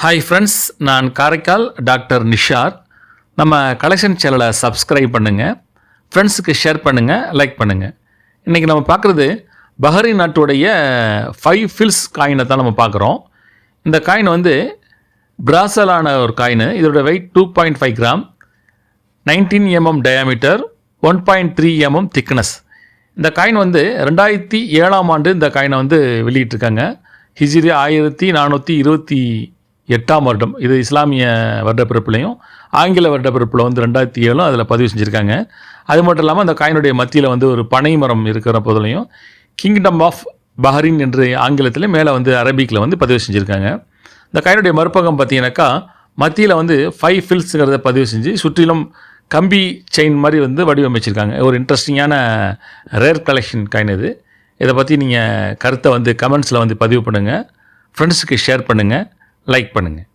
Hi friends, நான் Karaikal doctor Nishar. நம்ம collection சேனலை சப்ஸ்கிரைப் பண்ணுங்கள், ஃப்ரெண்ட்ஸுக்கு ஷேர் பண்ணுங்கள், லைக் பண்ணுங்கள். இன்றைக்கி நம்ம பார்க்குறது பஹ்ரைன் நாட்டுடைய 5 ஃபில்ஸ் காயினை தான் நம்ம பார்க்குறோம். இந்த காயின் வந்து பிராசலான ஒரு காயின். இதோட weight 2.5 gram, 19 mm diameter, 1.3 mm thickness. இந்த காயின் வந்து 2007ஆம் ஆண்டு இந்த காயினை வந்து வெளியிட்டிருக்காங்க. ஹிஜ்ரி 1428ஆம் வருடம். இது இஸ்லாமிய வருடப்பிறப்புலையும் ஆங்கில வருடப்பிறப்பில் வந்து 2007 அதில் பதிவு செஞ்சுருக்காங்க. அது மட்டும் இல்லாமல் அந்த காயினுடைய மத்தியில் வந்து ஒரு பனை மரம் இருக்கிற போதுலையும் கிங்டம் ஆஃப் பஹ்ரைன் என்று ஆங்கிலத்தில் மேலே வந்து அரபிக்கில் வந்து பதிவு செஞ்சுருக்காங்க. இந்த காயினுடைய மறுபக்கம் பார்த்தீங்கன்னாக்கா மத்தியில் வந்து 5 ஃபில்ஸுங்கிறத பதிவு செஞ்சு சுற்றிலும் கம்பி செயின் மாதிரி வந்து வடிவமைச்சிருக்காங்க. ஒரு இன்ட்ரெஸ்டிங்கான ரேர் கலெக்ஷன் காயின் இது. இதை பற்றி நீங்கள் கருத்தை வந்து கமெண்ட்ஸில் வந்து பதிவு பண்ணுங்கள், ஃப்ரெண்ட்ஸுக்கு ஷேர் பண்ணுங்கள், லைக் பண்ணுங்கள்.